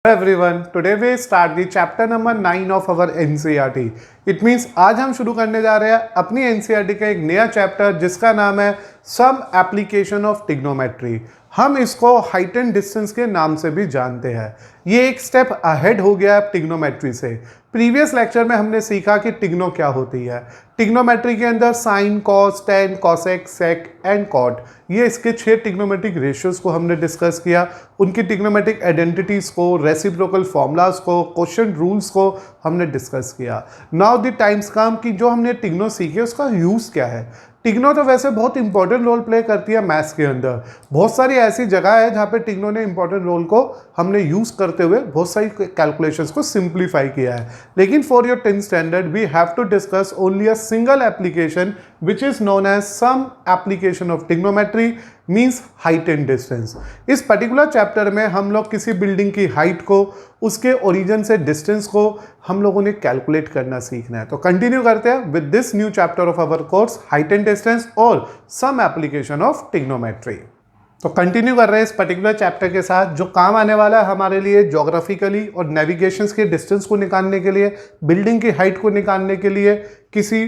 everyone, today we start the chapter number 9 of our NCERT. It means आज हम शुरू करने जा रहे हैं अपनी NCERT का एक नया चैप्टर जिसका नाम है सम एप्लीकेशन ऑफ टिग्नोमेट्री। हम इसको हाइट एंड डिस्टेंस के नाम से भी जानते हैं। ये एक स्टेप अहेड हो गया है टिग्नोमेट्री से। प्रीवियस लेक्चर में हमने सीखा कि टिग्नो क्या होती है। टिग्नोमेट्री के अंदर sine, cos, tan, cosec, sec and cot, ये इसके 6 टिग्नोमेट्रिक रेशियोज को हमने डिस्कस किया, उनकी टिग्नोमेट्रिक आइडेंटिटीज़ को, रेसिप्रोकल फॉर्मूलाज को, क्वेश्चन रूल्स को हमने डिस्कस किया। नाउ द टाइम्स कम कि जो हमने टिग्नो सीखे उसका यूज़ क्या है। टिग्नो तो वैसे बहुत इंपॉर्टेंट रोल प्ले करती है मैथ्स के अंदर। बहुत सारी ऐसी जगह है जहाँ पे टिग्नो ने इंपॉर्टेंट रोल को हमने यूज़ करते हुए बहुत सारी कैलकुलेशंस को सिंप्लीफाई किया है। लेकिन for your 10th standard we have to discuss only a single application which is known as some application of trigonometry, means height and distance. इस पर्टिकुलर चैप्टर में हम लोग किसी बिल्डिंग की हाइट को, उसके ओरिजिन से डिस्टेंस को हम लोगों ने कैलकुलेट करना सीखना है। तो कंटिन्यू करते हैं with this new chapter of our course height and distance और सम एप्लीकेशन ऑफ टिग्नोमेट्री। तो कंटिन्यू कर रहे हैं इस पर्टिकुलर चैप्टर के साथ जो काम आने वाला है हमारे लिए ज्योग्राफिकली और नेविगेशंस के डिस्टेंस को निकालने के लिए, बिल्डिंग की हाइट को निकालने के लिए, किसी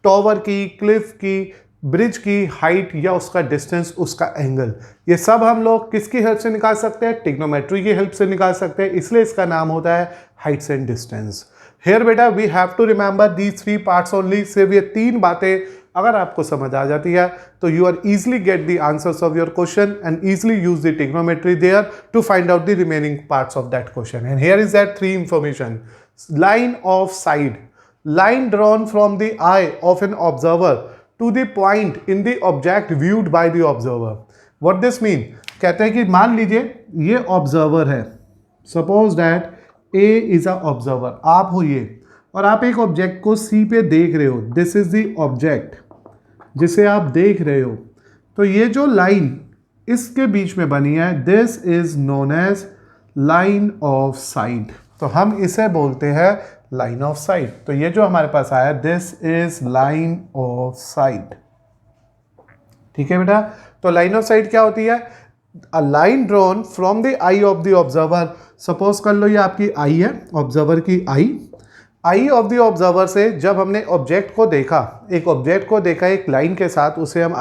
टॉवर की, क्लिफ की, ब्रिज की हाइट या उसका डिस्टेंस, उसका एंगल, ये सब हम लोग किसकी हेल्प से निकाल सकते हैं? टिग्नोमेट्री की हेल्प से निकाल सकते हैं। इसलिए इसका नाम होता है हाइट्स एंड डिस्टेंस। हेयर बेटा we have to remember these 3 parts only. सिर्फ ये 3 बातें अगर आपको समझ आ जाती है तो you are easily get the answers of your question and easily use the trigonometry there to find out the remaining parts of that question. And here is that 3 information. Line of sight, line drawn from the eye of an observer to the point in the object viewed by the observer. What this mean? कहते हैं कि मान लीजिए ये observer है, suppose that A is a observer, आप हो ये, और आप एक ऑब्जेक्ट को C पे देख रहे हो। दिस इज द ऑब्जेक्ट जिसे आप देख रहे हो। तो ये जो लाइन इसके बीच में बनी है, this is known as line of sight. तो हम इसे बोलते हैं लाइन ऑफ साइट। तो ये जो हमारे पास आया, this is line of site. ठीक है बेटा। तो लाइन ऑफ साइट क्या होती है? A line drawn from the I of the observer. Suppose कर लो ये आपकी आई है, ऑब्जर्वर की आई ऑफ द ऑब्जर्वर से जब हमने ऑब्जेक्ट को देखा, एक ऑब्जेक्ट को देखा एक लाइन के साथ, उसे हम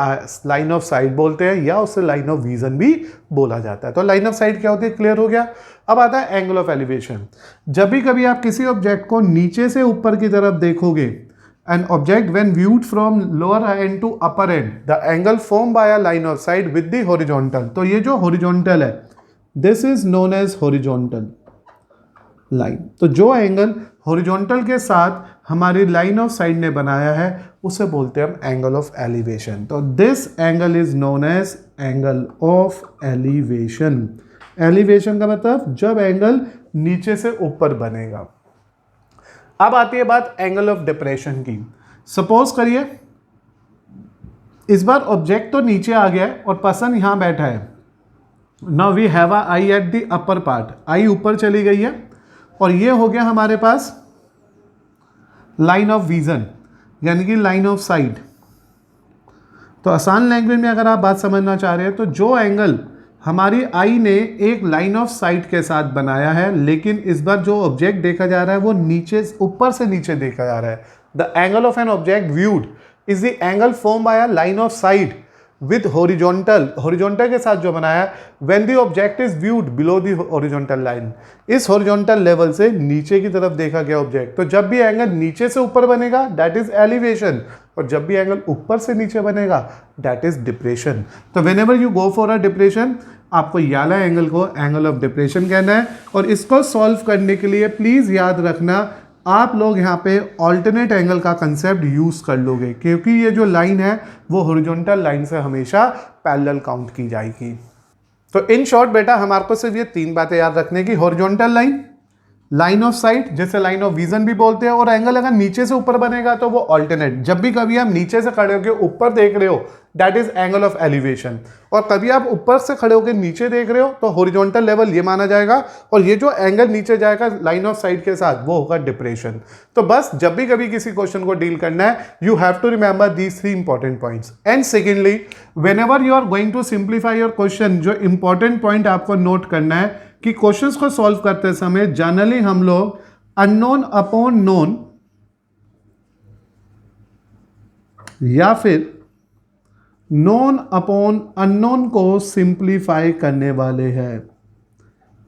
लाइन ऑफ साइट बोलते हैं या उसे लाइन ऑफ विजन भी बोला जाता है। तो लाइन ऑफ साइट क्या होती है? क्लियर हो गया। अब आता है एंगल ऑफ एलिवेशन। जब भी कभी आप किसी ऑब्जेक्ट को नीचे से ऊपर की तरफ देखोगे, an object when viewed from lower end to upper end, the angle form by a line of sight with the horizontal. तो ये जो हॉरिजॉन्टल है, this is known as horizontal line. तो जो एंगल हॉरिजॉन्टल के साथ हमारी लाइन ऑफ साइट ने बनाया है उसे बोलते हैं हम एंगल ऑफ एलिवेशन। तो this angle is known as angle of elevation. Elevation का मतलब जब एंगल नीचे से ऊपर बनेगा। अब आती है बात एंगल ऑफ डिप्रेशन की। सपोज करिए इस बार ऑब्जेक्ट तो नीचे आ गया है और पर्सन यहां बैठा है। Now we have a eye at the upper part, eye ऊपर चली गई है और ये हो गया हमारे पास लाइन ऑफ विजन, यानी कि लाइन ऑफ साइट। तो आसान लैंग्वेज में अगर आप बात समझना चाह रहे हैं तो जो एंगल हमारी आई ने एक लाइन ऑफ साइट के साथ बनाया है, लेकिन इस बार जो ऑब्जेक्ट देखा जा रहा है वो नीचे, ऊपर से नीचे देखा जा रहा है। The angle of an object viewed is the angle form by a line of sight with horizontal, horizontal के साथ जो बनाया है, when the object is viewed below the horizontal line, इस हॉरिजॉन्टल लेवल से नीचे की तरफ देखा गया ऑब्जेक्ट। तो जब भी एंगल नीचे से ऊपर बनेगा दैट इज एलिवेशन, और जब भी एंगल ऊपर से नीचे बनेगा दैट इज डिप्रेशन। तो whenever you go for a depression, आपको ये वाला एंगल को एंगल ऑफ डिप्रेशन कहना है। और इसको सॉल्व करने के लिए प्लीज याद रखना, आप लोग यहाँ पे ऑल्टरनेट एंगल का कंसेप्ट यूज कर लोगे, क्योंकि ये जो लाइन है वो हॉरिजॉन्टल लाइन से हमेशा पैरेलल काउंट की जाएगी। तो इन शॉर्ट बेटा हमारे को सिर्फ ये 3 बातें याद रखने की, horizontal line, line of site जिसे लाइन ऑफ विजन भी बोलते हैं, और एंगल अगर नीचे से ऊपर बनेगा तो वो ऑल्टरनेट। जब भी कभी आप नीचे से खड़े होकर ऊपर देख रहे हो that is angle of elevation, और कभी आप ऊपर से खड़े होकर नीचे देख रहे हो तो हॉरिजॉन्टल लेवल ये माना जाएगा, और ये जो एंगल नीचे जाएगा लाइन ऑफ साइट के साथ वो होगा डिप्रेशन। तो बस जब भी कभी किसी क्वेश्चन को डील करना है you have to remember these 3 important points. And secondly, whenever you are going to simplify your question, जो इंपॉर्टेंट पॉइंट आपको नोट करना है कि क्वेश्चंस को सॉल्व करते समय जनरली हम लोग अननोन अपॉन नोन या फिर नोन अपॉन अननोन को सिंप्लीफाई करने वाले हैं।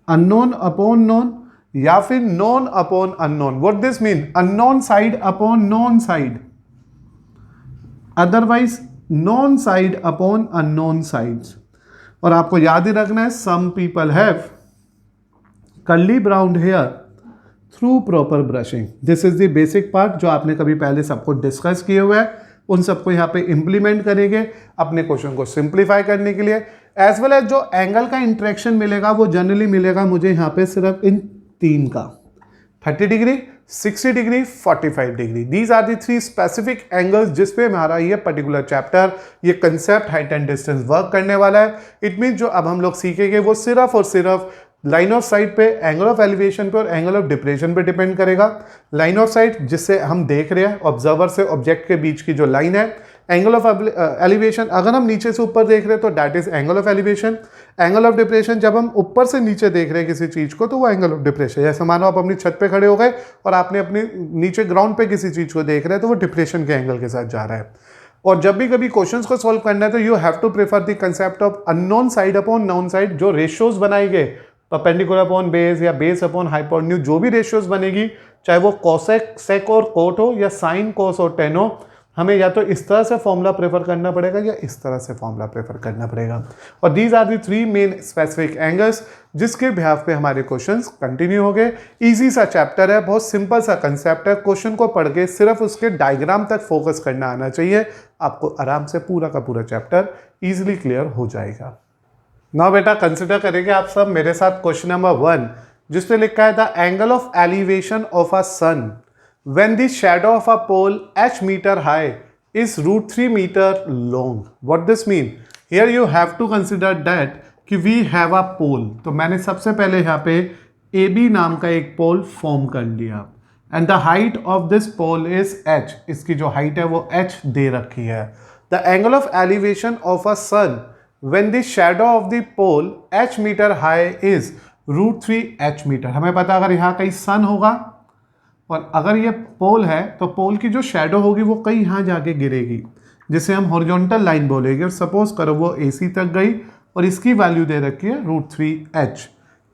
अननोन अपॉन नोन या फिर known upon unknown. What this mean? Unknown side upon known side, otherwise known side upon unknown sides. और आपको याद ही रखना है, some people have curly brown hair through proper brushing. This is the basic part जो आपने कभी पहले सबको डिस्कस किए हुए हैं, उन सबको यहाँ पे इंप्लीमेंट करेंगे अपने क्वेश्चन को सिंप्लीफाई करने के लिए। एज वेल एज जो एंगल का इंटरेक्शन मिलेगा वो जनरली मिलेगा मुझे यहाँ पे सिर्फ इन तीन का, 30 degree, 60 degree, 45 degree. These are the three specific angles जिसपे हमारा ये पर्टिकुलर चैप्टर, ये concept height and distance work करने वाला है। इट मीन जो अब हम लोग सीखेंगे वो सिर्फ और सिर्फ लाइन ऑफ साइट पे, एंगल ऑफ एलिवेशन पे और एंगल ऑफ डिप्रेशन पे डिपेंड करेगा। लाइन ऑफ साइट जिससे हम देख रहे हैं, ऑब्जर्वर से ऑब्जेक्ट के बीच की जो लाइन है। एंगल ऑफ एलिवेशन अगर हम नीचे से ऊपर देख रहे हैं तो that is angle of elevation. Angle of depression जब हम ऊपर से नीचे देख रहे हैं किसी चीज को तो वो एंगल ऑफ डिप्रेशन। जैसे मानो आप अपनी छत पे खड़े हो गए और आपने अपनी नीचे ग्राउंड पे किसी चीज को देख रहे हैं तो वो डिप्रेशन के एंगल के साथ जा रहा है। और जब भी कभी क्वेश्चंस को सॉल्व करना है तो you have to prefer the concept of unknown side upon known side. जो रेशियोज बनाई गए परपेंडिकुलर अपॉन बेस या बेस अपॉन हाइपोटेन्यूज, जो भी रेशियोज बनेगी, चाहे वो कोसेक, सेक और कोट हो या साइन, कोस और टेन हो, हमें या तो इस तरह से फॉर्मूला प्रेफर करना पड़ेगा या इस तरह से फॉर्मूला प्रेफर करना पड़ेगा। और these are the three main specific angles जिसके बिहाफ पे हमारे क्वेश्चंस कंटिन्यू हो गए। इजी सा चैप्टर है, बहुत सिंपल सा कंसेप्ट है। क्वेश्चन को पढ़ के सिर्फ उसके डायग्राम तक फोकस करना आना चाहिए, आपको आराम से पूरा का पूरा चैप्टर ईजिली क्लियर हो जाएगा। नाउ बेटा कंसिडर करेंगे आप सब मेरे साथ क्वेश्चन नंबर 1 जिसपे लिखा है the angle of elevation of a sun when the shadow of a pole h meter high is √3 meter long. What this mean? Here you have to consider that कि we have a pole. तो मैंने सबसे पहले यहाँ पे AB नाम का एक पोल फॉर्म कर लिया and the height of this pole is h. इसकी जो हाइट है वो h दे रखी है। The angle of elevation of a sun when the shadow of the pole h meter high is √3 h meter. हमें पता अगर यहाँ कहीं सन होगा और अगर ये पोल है तो पोल की जो शैडो होगी वो कहीं यहाँ जाके गिरेगी जिसे हम हॉरिजॉन्टल लाइन बोलेंगे। और सपोज करो वो AC तक गई और इसकी वैल्यू दे रखी है √3h।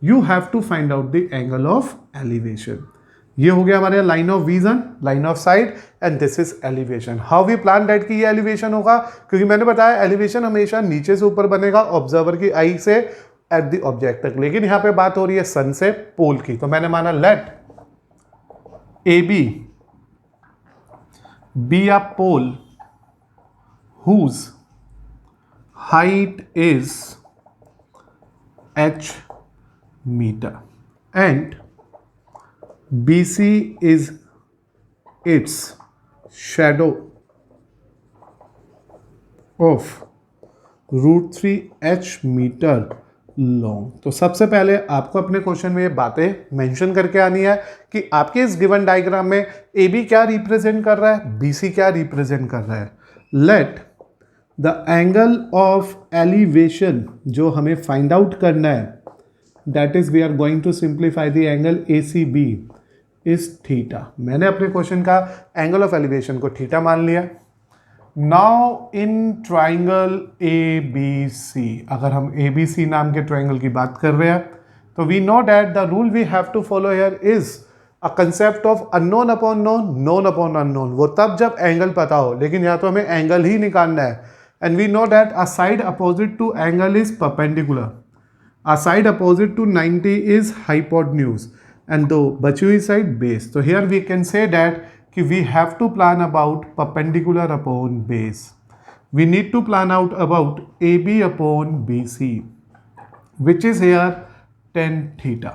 You have to find out the angle of elevation. ये हो गया हमारे line of vision, line of sight and this is elevation. How we plan that कि ये एलिवेशन होगा, क्योंकि मैंने बताया एलिवेशन हमेशा नीचे से ऊपर बनेगा ऑब्जर्वर की आई से एट द ऑब्जेक्ट तक, लेकिन यहाँ पे बात हो रही है सन से पोल की। तो मैंने माना late AB be a pole whose height is h meter and BC is its shadow of √3h meter long. तो सबसे पहले आपको अपने क्वेश्चन में ये बातें मेंशन करके आनी है कि आपके इस गिवन डायग्राम में AB क्या रिप्रेजेंट कर रहा है, BC क्या रिप्रेजेंट कर रहा है। Let the angle of elevation जो हमें फाइंड आउट करना है that is we are going to simplify the angle ACB is theta. मैंने अपने क्वेश्चन का एंगल ऑफ एलिवेशन को थीटा मान लिया। नाउ इन ट्राइंगल ABC, अगर हम ABC नाम के ट्राइंगल की बात कर रहे हैं तो we know that the rule we have to follow here is a concept of unknown upon known, known upon unknown. वो तब जब एंगल पता हो, लेकिन यहाँ तो हमें एंगल ही निकालना है। And we know that a side opposite to angle is perpendicular, a side opposite to 90 is hypotenuse and दो बची हुई साइड बेस। तो here we can say that कि we have to plan about perpendicular upon base. We need to plan out about AB upon BC, which is here tan theta.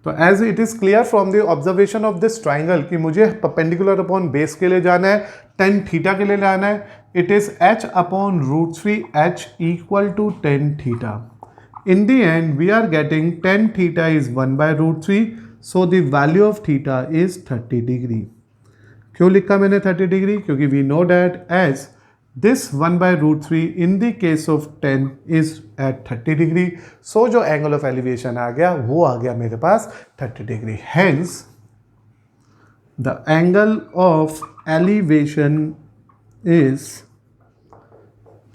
तो as it is clear from the observation of this triangle कि मुझे perpendicular upon base के लिए जाना है, tan theta के लिए जाना है, it is h upon √3h equal to tan theta. In the end, we are getting tan theta is 1/√3, so the value of theta is 30 degree. क्यों लिखा मैंने 30 डिग्री, क्योंकि we know that as this 1/√3 in the case of 10 is at 30 degree. So जो angle of elevation आ गया वो आ गया मेरे पास 30 degree. Hence the angle of elevation is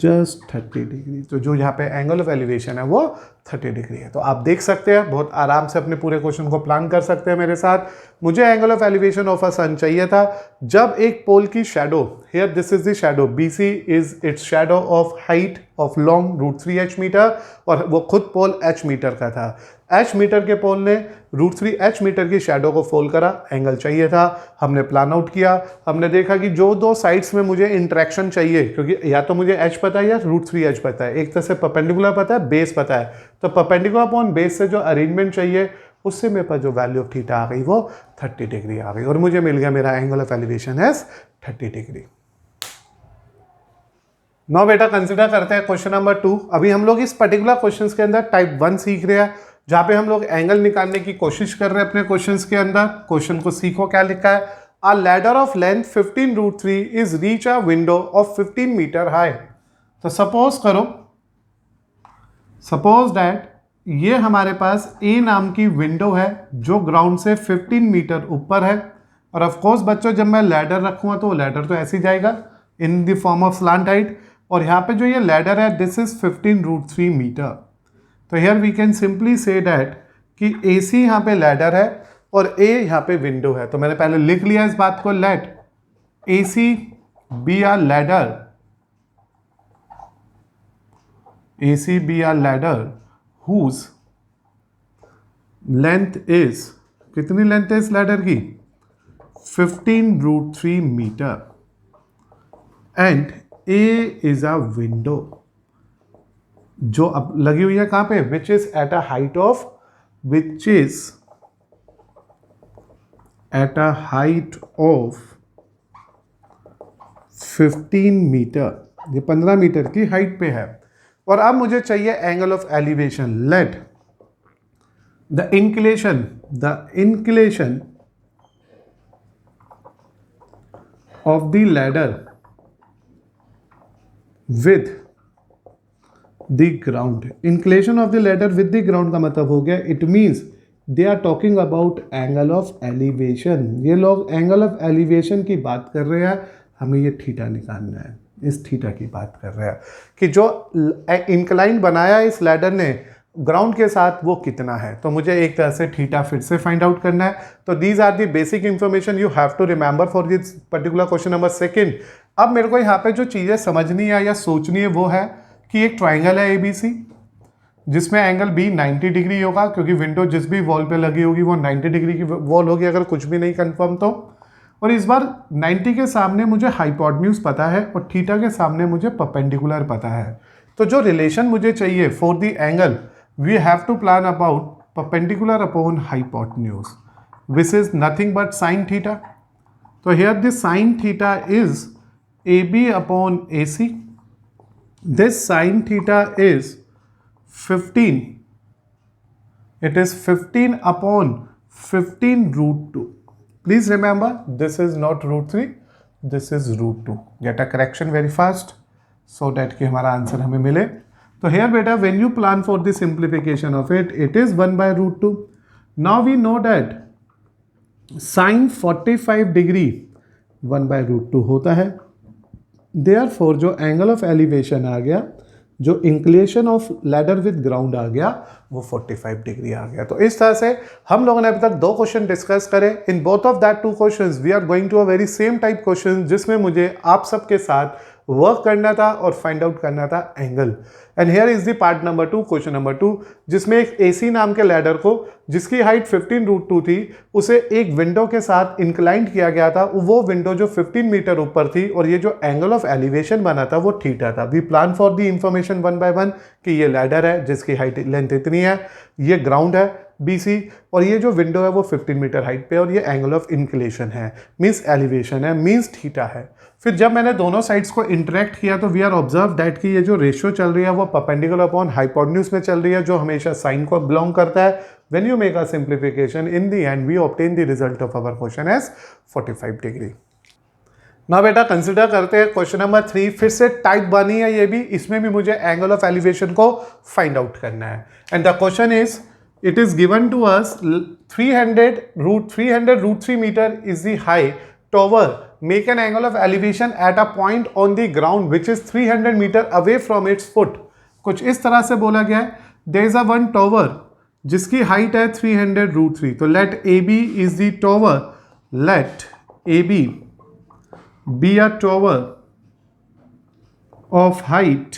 just 30 degree. तो जो यहाँ पे एंगल ऑफ एलिवेशन है वो 30 डिग्री है. तो आप देख सकते हैं, बहुत आराम से अपने पूरे क्वेश्चन को प्लान कर सकते हैं मेरे साथ. मुझे angle of elevation of a sun चाहिए था जब एक पोल की shadow, here this is the shadow, BC is its shadow of height of long √3h metre, और वो खुद पोल h मीटर का था. h मीटर के पोल ने √3h मीटर की शैडो को फोल्ड करा, एंगल चाहिए था. हमने प्लान आउट किया, हमने देखा कि जो दो साइड्स में मुझे इंटरेक्शन चाहिए, क्योंकि या तो मुझे h पता है या √3h पता है, एक तरह से परपेंडिकुलर पता है, बेस पता है. तो परपेंडिकुलर अपॉन बेस से जो अरेंजमेंट चाहिए उससे मेरे पास जो वैल्यू ऑफ थीटा आ गई वो 30 डिग्री आ गई, और मुझे मिल गया मेरा angle of elevation as 30 degree. Now बेटा कंसिडर करते हैं क्वेश्चन नंबर 2. अभी हम लोग इस पर्टिकुलर क्वेश्चन के अंदर टाइप 1 सीख रहे हैं, जहां पे हम लोग एंगल निकालने की कोशिश कर रहे हैं अपने क्वेश्चन के अंदर. क्वेश्चन को सीखो क्या लिखा है. A ladder of length 15√3 is reach a window of 15 metre high. तो सपोज दैट ये हमारे पास ए नाम की विंडो है जो ग्राउंड से 15 मीटर ऊपर है. और ऑफ कोर्स बच्चों, जब मैं लैडर रखूंगा तो लैडर तो ऐसे ही जाएगा in the form of slant height. और यहाँ पे जो ये लैडर है दिस इज 15√3 मीटर. तो here we can simply say that कि AC यहाँ पे लैडर है और A यहाँ पे विंडो है. तो मैंने पहले लिख लिया इस बात को, let AC be a ladder, AC be a ladder whose length is, कितनी लेंथ है इस लैडर की, 15√3 metre, and A is a window जो अब लगी हुई है कहां पे, which is at a height of 15 metre, ये 15 मीटर की हाइट पे है. और अब मुझे चाहिए angle of elevation. Let the inclination of the ladder with the ground. Inclination of the ladder with the ground का मतलब हो गया, it means they are talking about angle of elevation. ये लोग एंगल ऑफ एलिवेशन की बात कर रहे हैं, हमें ये थीटा निकालना है. इस थीटा की बात कर रहे हैं कि जो इंक्लाइन बनाया इस लैडर ने ग्राउंड के साथ वो कितना है. तो मुझे एक तरह से थीटा फिर से फाइंड आउट करना है. तो these are the basic information you have to remember for this particular question number 2. अब मेरे को यहाँ पे जो चीज़ें समझनी है या सोचनी है वो है कि एक ट्राइंगल है ABC जिसमें एंगल B 90 डिग्री होगा, क्योंकि विंडो जिस भी वॉल पे लगी होगी वो 90 डिग्री की वॉल होगी अगर कुछ भी नहीं कंफर्म तो. और इस बार 90 के सामने मुझे हाइपोटेन्यूज पता है और थीटा के सामने मुझे परपेंडिकुलर पता है. तो जो रिलेशन मुझे चाहिए for the angle, we have to plan about perpendicular upon hypotenuse, which is nothing but sine theta. तो here this sine theta is AB upon AC. This sine theta is 15. It is 15 upon 15√2. Please remember, this is not √3, this is √2. Get a correction very fast so that कि हमारा answer हमें मिले. तो here बेटा, when you plan for the simplification of it, it is 1/√2. Now we know that sin 45 degree 1/√2 होता है. Therefore जो angle of elevation आ गया, जो inclination of ladder with ground आ गया, वो 45 डिग्री आ गया. तो इस तरह से हम लोगों ने अभी तक 2 क्वेश्चन डिस्कस करे. In both of that 2 questions we are going to a very same type question, जिसमें मुझे आप सबके साथ वर्क करना था और फाइंड आउट करना था angle. And here is the part number 2, question number 2, जिसमें एक AC नाम के लैडर को, जिसकी हाइट 15√2 थी, उसे एक विंडो के साथ इंक्लाइंड किया गया था. वो विंडो जो 15 मीटर ऊपर थी, और ये जो एंगल ऑफ एलिवेशन बना था वो थीटा था. We plan for the information 1 by 1 कि ये लैडर है जिसकी हाइट लेंथ इतनी है, ये ग्राउंड है BC, और ये जो विंडो है वो 15 मीटर हाइट पे, और ये एंगल ऑफ इंक्लेशन है, मीन्स एलिवेशन है, मीन्स थीटा है. फिर जब मैंने दोनों साइड्स को इंटरेक्ट किया तो वी आर ऑब्जर्व दैट कि ये जो रेशियो चल रही है वो परपेंडिकुलर अपॉन हाइपोटेन्यूज में चल रही है, जो हमेशा साइन को बिलोंग करता है. When you make a simplification, in the end we obtain the result of our question as 45 degree. ना बेटा कंसिडर करते हैं क्वेश्चन नंबर 3, फिर से टाइप बनी है ये भी, इसमें भी मुझे एंगल ऑफ एलिवेशन को फाइंड आउट करना है। And the question is, it is given to us 300 root 3 metre is the height tower, make an angle of elevation at a point on the ground which is 300 metre away from its foot. कुछ इस तरह से बोला गया है, there is a one tower जिसकी height है 300 root 3, तो let A B is the tower, let A B be a tower of height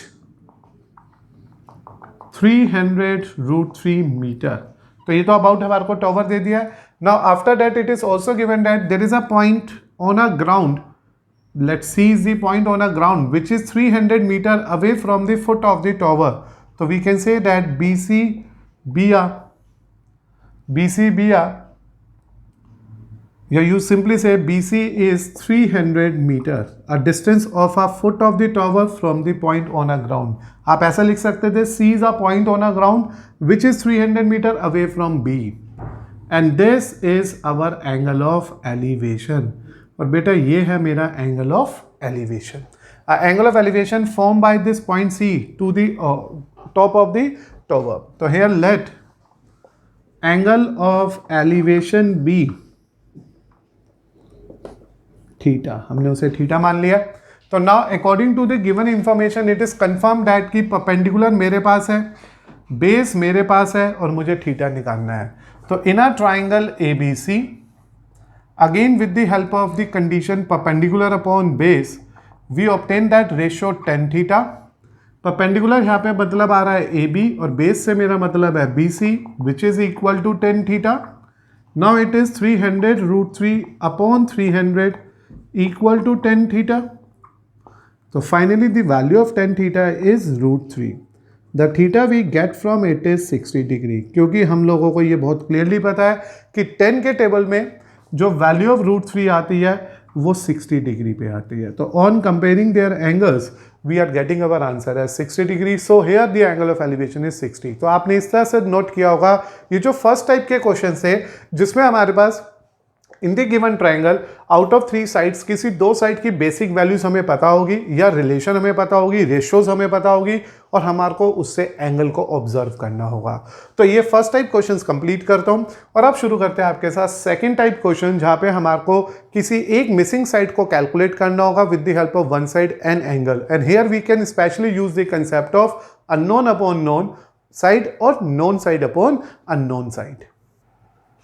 300 root 3 meter। तो ये तो अबाउट हमारे को टॉवर दे दिया है। Now after that it is also given that there is a point on a ground, let's C is the point on a ground which is 300 metre away from the foot of the tower. तो we can say that BC be a, you simply say BC is 300 meter, a distance of a foot of the tower from the point on a ground। आप ऐसा लिख सकते थे, C is a point on a ground which is 300 meter away from B, and this is our angle of elevation। और बेटा ये है मेरा angle of elevation। Angle of elevation formed by this point C to the top of the tower। तो here let angle of elevation be theta, हमने उसे theta मान लिया। तो now according to the given information it is confirm that कि perpendicular मेरे पास है, बेस मेरे पास है और मुझे थीटा निकालना है। तो in a triangle ABC, again with the help of the condition perpendicular upon base, we obtain that ratio tan theta. Perpendicular यहाँ पे मतलब आ रहा है AB और बेस से मेरा मतलब है BC which is equal to tan theta. Now it is 300 root 3 upon 300 equal to tan theta। So finally the value of tan theta is root 3। The theta we get from it is 60 degree, क्योंकि हम लोगों को ये बहुत clearly पता है कि 10 के टेबल में जो वैल्यू ऑफ रूट 3 आती है वो 60 डिग्री पे आती है। तो on comparing their angles we are getting our answer है 60 degree. So here the angle of elevation is 60। तो आपने इस तरह से नोट किया होगा, ये जो फर्स्ट टाइप के क्वेश्चन थे जिसमें हमारे पास in the given triangle out of 3 sides किसी 2 साइड की बेसिक वैल्यूज हमें पता होगी या रिलेशन हमें पता होगी, रेशियोज हमें पता होगी और हमारे को उससे एंगल को ऑब्जर्व करना होगा। तो ये फर्स्ट टाइप क्वेश्चंस कंप्लीट करता हूं और अब शुरू करते हैं आपके साथ सेकंड टाइप क्वेश्चन, जहां पे हमारे को किसी एक मिसिंग साइड को कैलकुलेट करना होगा with the help of one side and angle. And here we can specially use the concept of unknown upon known side और known side upon unknown side.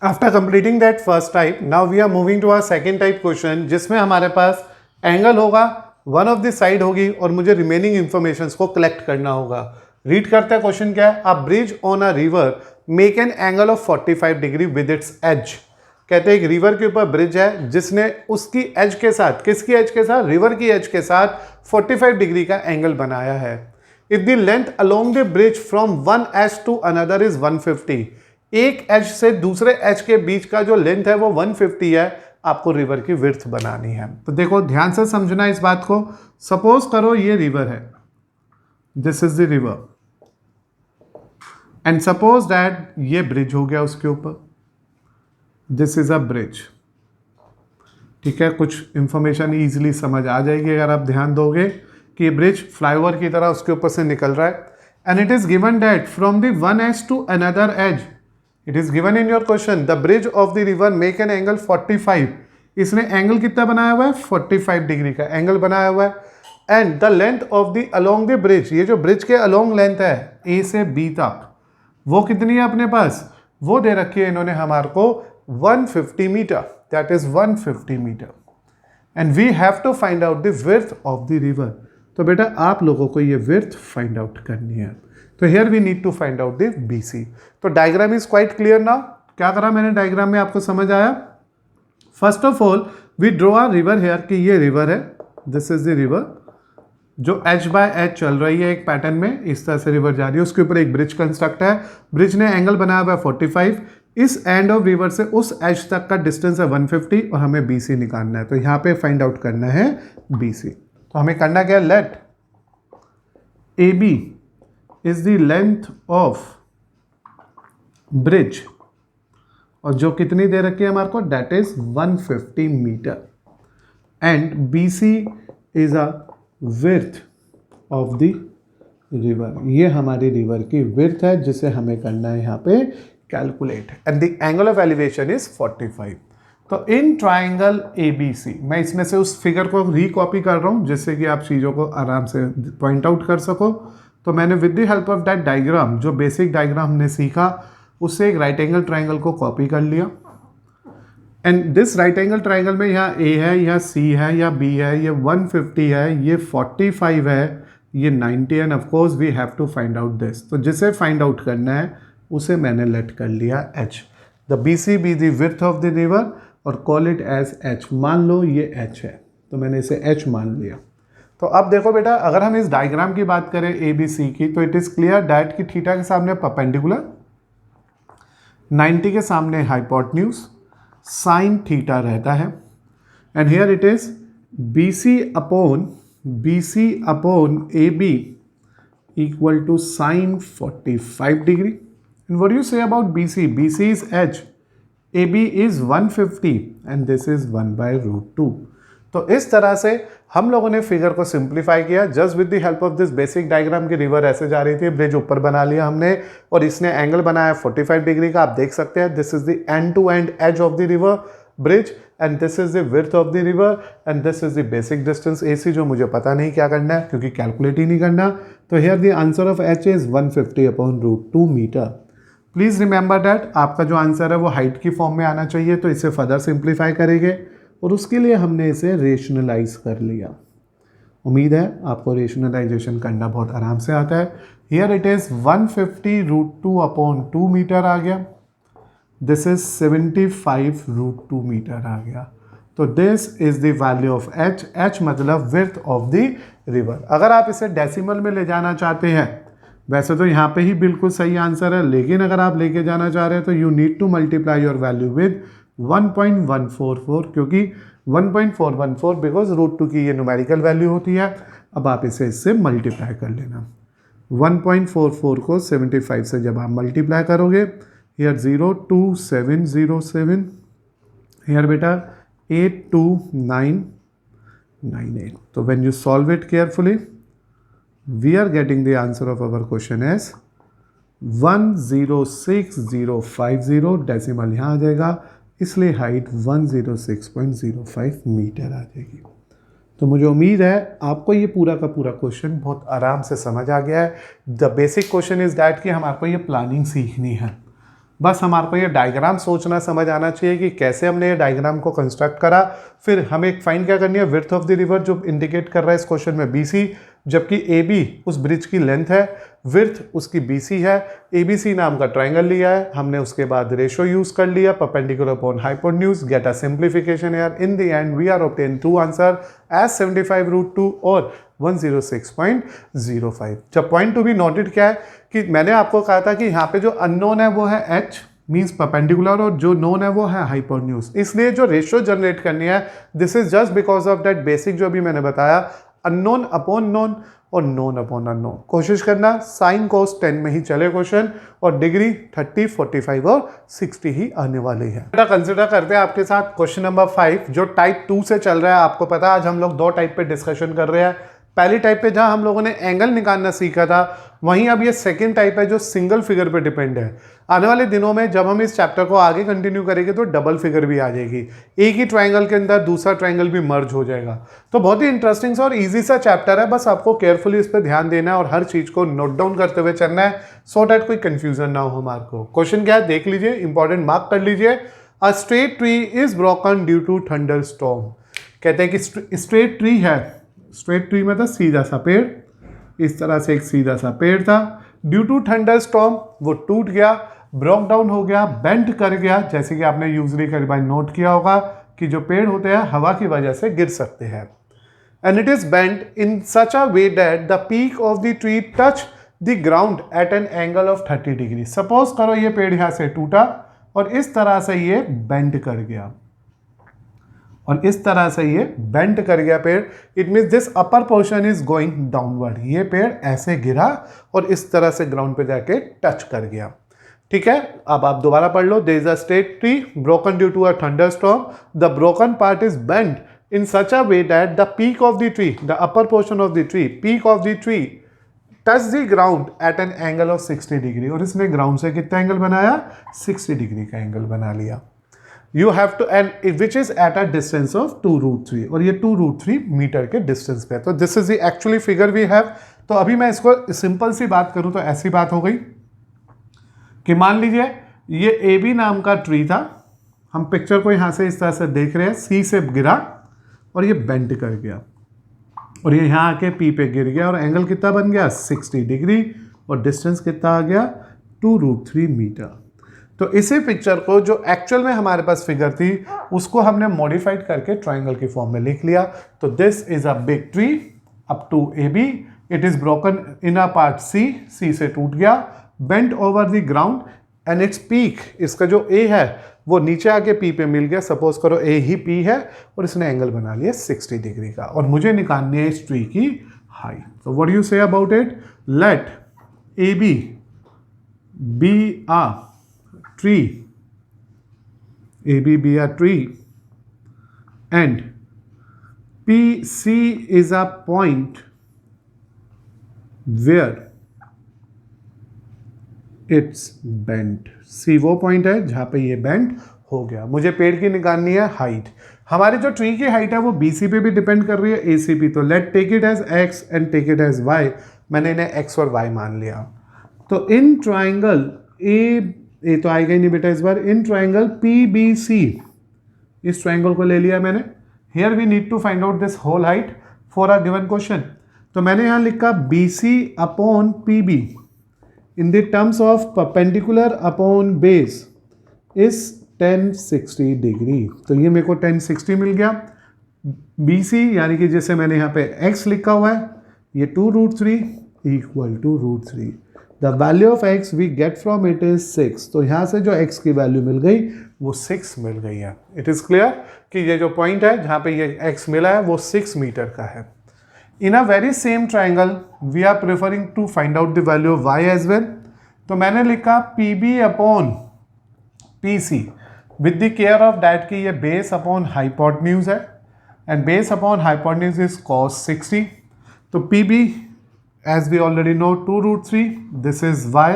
After completing that first type, now we are moving to our second type question, जिसमें हमारे पास angle होगा, one of the side होगी और मुझे remaining information को collect करना होगा। रीड करते हैं क्वेश्चन क्या है। A bridge on a river make an angle of 45 degree with its edge. कहते हैं एक रिवर के ऊपर ब्रिज है जिसने उसकी एज के साथ, किसकी एज के साथ, रिवर की एज के साथ 45 डिग्री का एंगल बनाया है। If the length along the bridge from one edge to another is 150, एक एज से दूसरे एज के बीच का जो लेंथ है वो 150 है, आपको रिवर की विड्थ बनानी है। तो देखो ध्यान से समझना इस बात को। सपोज करो ये रिवर है, this is the river, and suppose that ये ब्रिज हो गया उसके ऊपर, दिस इज अ ब्रिज। ठीक है, कुछ इंफॉर्मेशन इजीली समझ आ जाएगी अगर आप ध्यान दोगे कि ये ब्रिज फ्लाईओवर की तरह उसके ऊपर से निकल रहा है। And it is given that from the one edge to another edge, it is given in your question the bridge of the river make an angle 45। इसने एंगल कितना बनाया हुआ है, 45 डिग्री का एंगल बनाया हुआ है। And the length of the along the bridge, ये जो ब्रिज के अलोंग लेंथ है ए से बी तक, वो कितनी है अपने पास, वो दे रखी है इन्होंने हमारे को 150 meter, that is 150 meter. And we have to find out the width of the river. तो बेटा आप लोगों को ये विड्थ फाइंड आउट करनी है। तो here we need to find out the BC। तो diagram is quite clear now. क्या करा मैंने डायग्राम में, आपको समझ आया। First of all we draw a river here, कि ये रिवर है, दिस इज द रिवर, जो एच बाय एच चल रही है एक पैटर्न में, इस तरह से रिवर जा रही है, उसके ऊपर एक ब्रिज कंस्ट्रक्ट है, ब्रिज ने एंगल बनाया हुआ है 45, इस एंड ऑफ रिवर से उस एज तक का डिस्टेंस है 150 और हमें BC निकालना है। तो यहाँ पे फाइंड आउट करना है BC। तो हमें करना क्या, late AB is the length of bridge, और जो कितनी दे रखी है हमारे को, that is 150 meter. And BC is a width of the river. ये हमारी रिवर की विड्थ है जिसे हमें करना है यहाँ पे calculate, and the angle of elevation is 45। तो इन ट्राइंगल ABC, मैं इसमें से उस फिगर को रिकॉपी कर रहा हूँ जिससे कि आप चीज़ों को आराम से पॉइंट आउट कर सको। तो मैंने with the help of that diagram, जो बेसिक डायग्राम हमने सीखा, उससे एक राइट एंगल ट्राइंगल को कॉपी कर लिया। And this right angle triangle में यहाँ A है, यहाँ C है, या B है, ये 150 है, ये 45 है, ये 90, and of course we have to find out this. तो जिसे फाइंड आउट करना है उसे मैंने लेट कर लिया H। The BC be the width of the river और कॉल इट एज H। मान लो ये H है, तो मैंने इसे H मान लिया। तो अब देखो बेटा, अगर हम इस डायग्राम की बात करें ABC की, तो इट इज क्लियर डैट कि थीटा के सामने परपेंडिकुलर, 90 के सामने हाइपोटेन्यूज, साइन थीटा रहता है, and here it is BC upon AB equal to sine 45 degree. And what you say about BC? BC is H, AB is 150 and this is 1/√2। तो इस तरह से हम लोगों ने फिगर को सिंप्लीफाई किया just with the help of this basic diagram की। रिवर ऐसे जा रही थी, ब्रिज ऊपर बना लिया हमने, और इसने एंगल बनाया 45 डिग्री का, आप देख सकते हैं। This is the end to end edge of the river bridge, and this is the width of the river, and this is the basic distance AC, जो मुझे पता नहीं क्या करना है क्योंकि कैलकुलेट ही नहीं करना। तो here the answer of H is 150/√2 meter. Please remember that आपका जो आंसर है वो हाइट की फॉर्म में आना चाहिए, तो इसे फर्दर सिंप्लीफाई करेंगे और उसके लिए हमने इसे रेशनलाइज कर लिया। उम्मीद है आपको रेशनलाइजेशन करना बहुत आराम से आता है। हियर इट इज 150√2/2 मीटर आ गया, दिस इज 75√2 मीटर आ गया। तो this is the value of H मतलब विड्थ ऑफ द रिवर। अगर आप इसे डेसिमल में ले जाना चाहते हैं, वैसे तो यहाँ पे ही बिल्कुल सही आंसर है, लेकिन अगर आप लेके जाना चाह रहे हैं तो you need to multiply your value with 1.144, क्योंकि 1.414 बिकॉज √2 की ये न्यूमेरिकल वैल्यू होती है। अब आप इसे इससे मल्टीप्लाई कर लेना। 1.44 को 75 से जब आप मल्टीप्लाई करोगे, हियर 02707, हियर बेटा 82998। तो when you solve it carefully, we are getting the answer of our question as 106,050। Decimal यहाँ आ जाएगा, इसलिए हाइट 106.05 मीटर आ जाएगी। तो मुझे उम्मीद है आपको ये पूरा का पूरा क्वेश्चन बहुत आराम से समझ आ गया है। The basic question is that कि हमारे को ये प्लानिंग सीखनी है, बस हमारे को ये डायग्राम सोचना समझ आना चाहिए कि कैसे हमने ये डायग्राम को कंस्ट्रक्ट करा। फिर हमें एक फाइंड क्या करनी है, विड्थ ऑफ द रिवर, जो इंडिकेट कर रहा है इस क्वेश्चन में BC, जबकि AB उस ब्रिज की लेंथ है, विड्थ उसकी BC है। ABC नाम का ट्राइंगल लिया है हमने, उसके बाद रेशो यूज कर लिया perpendicular upon hypotenuse, get a simplification here. In the end we are obtain to answer as 75√2 और 106.05। जब पॉइंट टू बी नोटेड क्या है कि मैंने आपको कहा था कि यहाँ पे जो अननोन है वो है H मीन्स परपेंडिकुलर, और जो नोन है वो है हाइपोटेन्यूज। इसलिए जो रेशियो जनरेट करनी है, this is just because of that basic जो अभी मैंने बताया, अननोन अपॉन नोन और नोन अपॉन अननोन। कोशिश करना साइन कोस 10 में ही चले क्वेश्चन, और डिग्री 30, 45 और 60 ही आने वाली है। बेटा कंसिडर करते हैं आपके साथ क्वेश्चन नंबर 5 जो टाइप 2 से चल रहा है। आपको पता है आज हम लोग 2 टाइप पे डिस्कशन कर रहे हैं। पहली टाइप पे जहां हम लोगों ने एंगल निकालना सीखा था, वहीं अब ये सेकंड टाइप है जो सिंगल फिगर पे डिपेंड है। आने वाले दिनों में जब हम इस चैप्टर को आगे कंटिन्यू करेंगे तो डबल फिगर भी आ जाएगी, एक ही ट्राइंगल के अंदर दूसरा ट्राइंगल भी मर्ज हो जाएगा। तो बहुत ही इंटरेस्टिंग सा और इजी सा चैप्टर है, बस आपको केयरफुली इस पर ध्यान देना है और हर चीज को नोट डाउन करते हुए चलना है, सो दैट कोई कंफ्यूजन ना हो हमारे को। क्वेश्चन क्या है देख लीजिए, इंपॉर्टेंट मार्क कर लीजिए। A straight tree is broken due to thunderstorm. कहते हैं कि स्ट्रेट ट्री है, स्ट्रेट ट्री मतलब सीधा सा पेड़, इस तरह से एक सीधा सा पेड़ था, ड्यू टू थंडर स्टॉर्म वो टूट गया, ब्रोक डाउन हो गया, बेंड कर गया। जैसे कि आपने यूजली कई बार नोट किया होगा कि जो पेड़ होते हैं हवा की वजह से गिर सकते हैं। And it is bent in such a way that the peak of the tree touch the ground eight N angle of 30 degree. Suppose करो ये पेड़ यहां से टूटा और इस तरह से ये बेंड कर गया, और इस तरह से ये बेंड कर गया पेड़। It means this upper portion is going downward. ये पेड़ ऐसे गिरा और इस तरह से ग्राउंड पे जाके टच कर गया। ठीक है, अब आप दोबारा पढ़ लो। There is a straight tree broken due to a thunderstorm, the broken part is bend in such a way that the peak of the tree, the upper portion of the tree, peak of the tree touch the ground at an angle of 60 degree. और इसने ground से कितना angle बनाया? 60 degree का angle बना लिया। You have to, and which is at a distance of 2√3, और ये 2√3 मीटर के डिस्टेंस पे है। तो this is the actually figure we have. तो अभी मैं इसको सिंपल सी बात करूं तो ऐसी बात हो गई कि मान लीजिए ये ए बी नाम का ट्री था, हम पिक्चर को यहां से इस तरह से देख रहे हैं, सी से गिरा और ये बेंड कर गया और ये यहाँ आके पी पे गिर गया और एंगल कितना बन गया? 60 डिग्री, और डिस्टेंस कितना आ गया? 2√3 मीटर। तो इसी पिक्चर को जो एक्चुअल में हमारे पास फिगर थी उसको हमने मॉडिफाइड करके ट्राइंगल की फॉर्म में लिख लिया। तो this is a big tree up to A B, it is broken in a part C, C से टूट गया, bent over the ground and its peak, इसका जो ए है वो नीचे आके पी पे मिल गया। सपोज करो ए ही पी है और इसने एंगल बना लिया 60 डिग्री का, और मुझे निकालनी है इस ट्री की हाइट। तो what do you say about it? Let A B be a tree, AB be a tree, and PC is a point where it's bent। C वो पॉइंट है जहां पे ये बेंड हो गया। मुझे पेड़ की निकालनी है हाइट। हमारी जो ट्री की हाइट है वो BC पे भी डिपेंड कर रही है, AC पे। तो let take it as X and take it as Y। मैंने इन्हें X और Y मान लिया। तो इन ट्राइंगल ए तो आएगा ही नहीं बेटा इस बार। इन ट्राइंगल PBC, इस ट्राइंगल को ले लिया मैंने। Here we need to find out this whole height for a given question. तो मैंने यहां लिखा BC upon PB in the terms of perpendicular upon base is 1060 degree. तो ये मेरे को 1060 मिल गया। BC यानी कि जैसे मैंने यहाँ पे X लिखा हुआ है, ये 2√3 equal to √3। The value of x we get from it is 6। तो यहाँ से जो x की वैल्यू मिल गई वो 6 मिल गई है। इट इज़ क्लियर कि ये जो पॉइंट है जहाँ पे ये x मिला है वो 6 मीटर का है। In a very same triangle we are preferring to find out the value of y as well. तो मैंने लिखा PB upon PC with the care of that कि ये बेस अपॉन हाइपोटेन्यूज है, and base upon hypotenuse is cos 60। तो PB as we already know 2√3, this is y,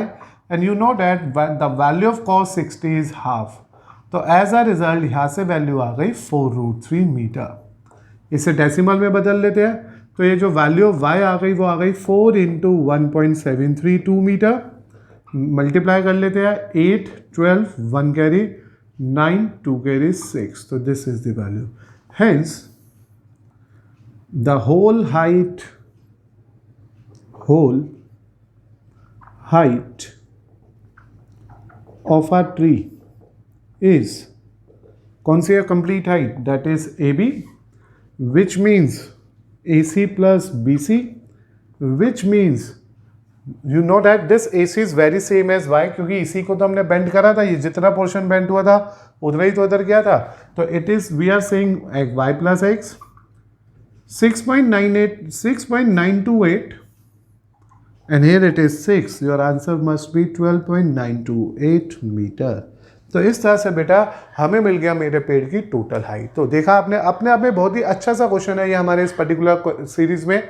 and you know that the value of cos 60 is half। तो as a result यहाँ से value आ गई 4√3 metre. इसे decimal में बदल लेते हैं। तो ये जो वैल्यू ऑफ y आ गई वो आ गई 4 इंटू 1.732 मीटर। मल्टीप्लाई कर लेते हैं 8, 12, 1 कैरी 9, 2 कैरी 6। तो this is the value. Hence the whole height of a tree is, कौन सी है complete height? That is AB, which means AC plus BC, which means you know that this AC is very same as Y, क्योंकि इसी को तो हमने bend करा था, ये जितना पोर्शन बेंड हुआ था उतना ही तो उधर गया था। तो it is we are saying Y plus X 6.928 and here it is 6, your answer must be 12.928 meter. तो इस तरह से बेटा हमें मिल गया मेरे पेड़ की टोटल हाइट। तो देखा आपने, अपने आप में बहुत ही अच्छा सा क्वेश्चन है ये हमारे इस पर्टिकुलर सीरीज में,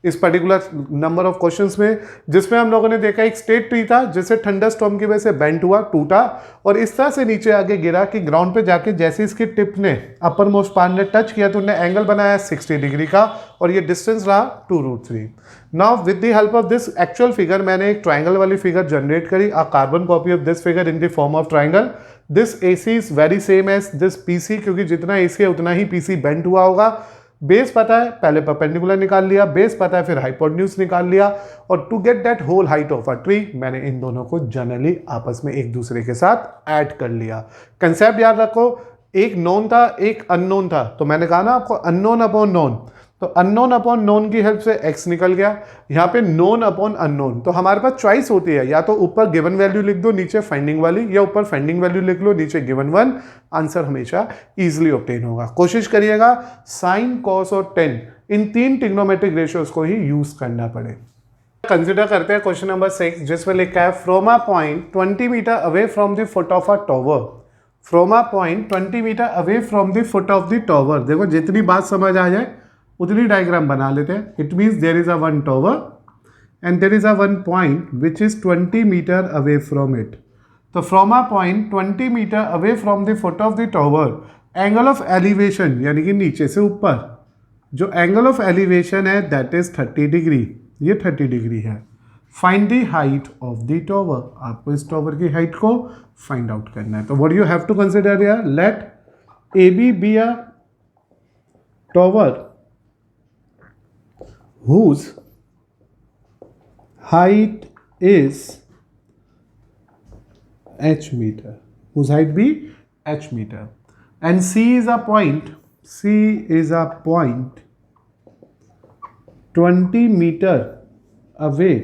इस पर्टिकुलर नंबर ऑफ क्वेश्चंस में, जिसमें हम लोगों ने देखा एक स्टेट ट्री था जिससे थंडरस्टॉर्म की वजह से बेंट हुआ, टूटा और इस तरह से नीचे आगे गिरा कि ग्राउंड पे जाके जैसे इसकी टिप ने अपर मोस्ट पार्ट ने टच किया तो उन्हें एंगल बनाया 60 डिग्री का, और ये डिस्टेंस रहा 2√3। Now with the help of this actual figure मैंने एक ट्राइंगल वाली फिगर जनरेट करी, a carbon copy of this figure in the form of triangle. This AC is very same as this PC, क्योंकि जितना AC है उतना ही PC bent हुआ होगा। बेस पता है, पहले परपेंडिकुलर निकाल लिया, बेस पता है, फिर हाइपोटेन्यूज निकाल लिया, और to get that whole height of a tree मैंने इन दोनों को जनरली आपस में एक दूसरे के साथ ऐड कर लिया। कंसेप्ट याद रखो, एक नोन था एक अननोन था, तो मैंने कहा ना आपको अननोन अपॉन नोन, तो अननोन अपॉन नोन की हेल्प से x निकल गया, यहाँ पे नोन अपॉन अननोन। तो हमारे पास चॉइस होती है, या तो ऊपर गिवन वैल्यू लिख दो नीचे फाइंडिंग वाली, या ऊपर फाइंडिंग वैल्यू लिख लो नीचे गिवन वन। आंसर हमेशा इजीली ऑब्टेन होगा। कोशिश करिएगा साइन, कॉस और टेन इन 3 ट्रिग्नोमेट्रिक रेशियोज को ही यूज करना पड़े। कंसिडर करते हैं क्वेश्चन नंबर 6, जिसमें लिखा है from a point 20 metre away from the foot of a tower from a point 20 metre away from the foot of the tower. देखो जितनी बात समझ आ जाए उतनी डायग्राम बना लेते हैं। It means there is a one tower and there is a one point which is 20 metre away from it. तो from a point 20 metre away from the foot of the tower, angle of elevation यानी कि नीचे से ऊपर जो angle of elevation है that is 30 degree. ये 30 degree है। Find the height of the tower, आपको इस टॉवर की हाइट को फाइंड आउट करना है। तो what you have to consider here, let A B a tower whose height is h meter, whose height be h meter, and C is a point 20 meter away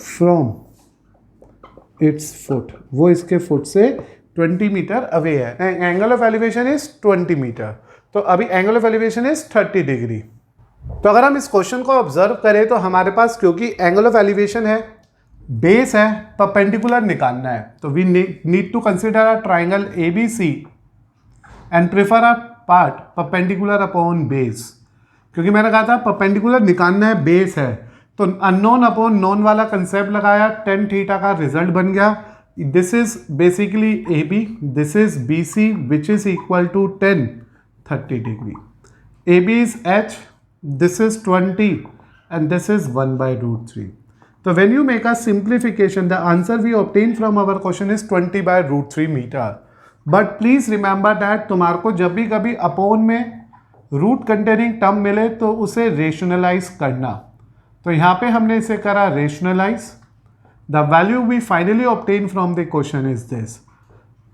from its foot। वो इसके foot से 20 metre away है। Angle of elevation is 20 meter, तो अभी angle of elevation is 30 degree. तो अगर हम इस क्वेश्चन को ऑब्जर्व करें तो हमारे पास क्योंकि एंगल ऑफ एलिवेशन है, बेस है, परपेंडिकुलर निकालना है, तो we need to consider a triangle ABC and prefer a part perpendicular upon base. क्योंकि मैंने कहा था परपेंडिकुलर निकालना है, बेस है, तो अननोन अपॉन नोन वाला कंसेप्ट लगाया, tan थीटा का रिजल्ट बन गया। This is basically AB, this is BC which is equal to tan 30 degree. AB is H, this is 20 and this is 1 by root 3. So when you make a simplification, the answer we obtain from our question is 20 by root 3 meter. But please remember that तुम्हारे को जब भी कभी upon में root containing term मिले तो उसे rationalise करना। तो यहाँ पे हमने इसे करा rationalize. The value we finally obtain from the question is this.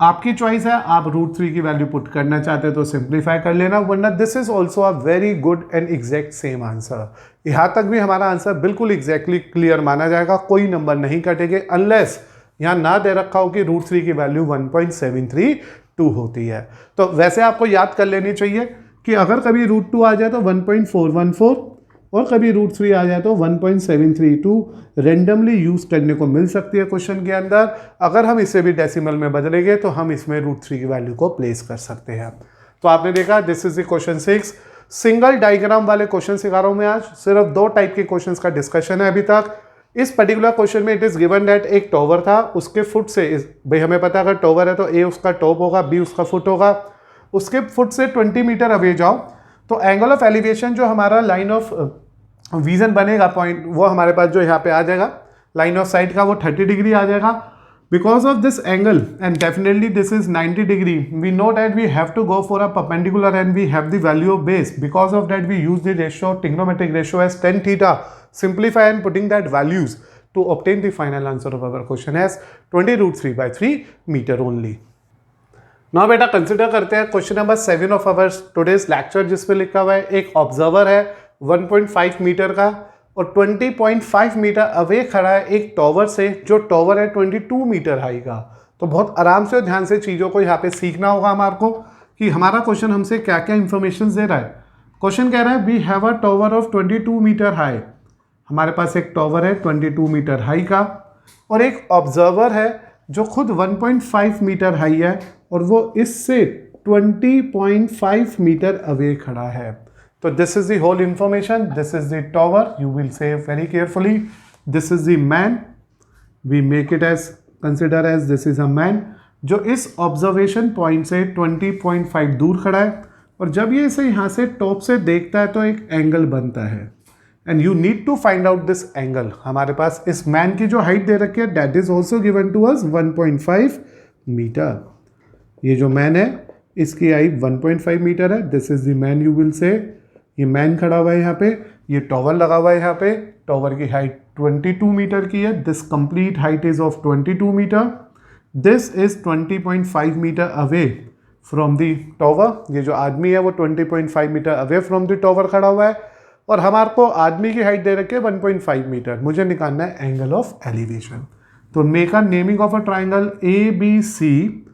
आपकी चॉइस है, आप √3 की वैल्यू पुट करना चाहते हैं तो सिंप्लीफाई कर लेना, वरना this is also a very good and exact same answer. यहाँ तक भी हमारा आंसर बिल्कुल एग्जैक्टली क्लियर माना जाएगा, कोई नंबर नहीं कटेंगे अनलेस यहाँ ना दे रखा हो कि √3 की वैल्यू 1.732 होती है। तो वैसे आपको याद कर लेनी चाहिए कि अगर कभी √2 आ जाए तो 1.414 और कभी √3 आ जाए तो 1.732 रेंडमली यूज़ करने को मिल सकती है क्वेश्चन के अंदर। अगर हम इसे भी डेसिमल में बदलेंगे तो हम इसमें √3 की वैल्यू को प्लेस कर सकते हैं। तो आपने देखा this is the question 6। Single diagram वाले क्वेश्चन सिखा रहा हूं मैं आज। सिर्फ 2 टाइप के क्वेश्चंस का डिस्कशन है अभी तक। इस पर्टिकुलर क्वेश्चन में इट इज गिवन दैट एक टॉवर था, उसके फुट से भाई हमें पता है अगर टॉवर है तो A उसका टॉप होगा, B उसका फुट होगा, उसके फुट से 20 मीटर अवे जाओ तो एंगल ऑफ एलिवेशन जो हमारा लाइन ऑफ विजन बनेगा पॉइंट, वो हमारे पास जो यहाँ पे आ जाएगा लाइन ऑफ साइट का, वो 30 डिग्री आ जाएगा। Because of this angle and definitely this is 90 degree, we know that we have to go for a perpendicular and we have the value of base. Because of that we use the ratio, trigonometric ratio as tan theta, simplify and putting that values to obtain the final answer of our question as 20√3/3 meter only. Now बेटा consider करते हैं question number 7 of our today's lecture, जिसमें लिखा हुआ है एक observer है 1.5 metre का और 20.5 मीटर अवे खड़ा है एक टॉवर से, जो टॉवर है 22 मीटर हाई का। तो बहुत आराम से और ध्यान से चीज़ों को यहाँ पे सीखना होगा हमारे को कि हमारा क्वेश्चन हमसे क्या क्या इंफॉर्मेशन दे रहा है। क्वेश्चन कह रहा है we have a tower of 22 meter high. हमारे पास एक टॉवर है 22 मीटर हाई का और एक ऑब्जर्वर है जो खुद 1.5 मीटर हाई है और वो इससे 20.5 मीटर अवे खड़ा है। तो this is the whole information, this is the tower, you will say very carefully, this is the man, we make it as consider as this is a man जो इस observation point से 20.5 दूर खड़ा है। और जब ये इसे यहाँ से टॉप से देखता है तो एक एंगल बनता है and you need to find out this angle. हमारे पास इस मैन की जो हाइट दे रखी है that is also given to us 1.5 meter. ये जो मैन है इसकी हाइट 1.5 मीटर है, this is the man, you will say. ये मैन खड़ा हुआ है यहाँ पे, ये टॉवर लगा हुआ है यहाँ पे, टॉवर की हाइट 22 मीटर की है, this complete height is of 22 meter, this is 20.5 metre away from the tower. ये जो आदमी है वो 20.5 metre away from the tower खड़ा हुआ है और हमारे को आदमी की हाइट दे रखी है 1.5 मीटर। मुझे निकालना है एंगल ऑफ एलिवेशन। तो make a naming of a triangle ABCDE।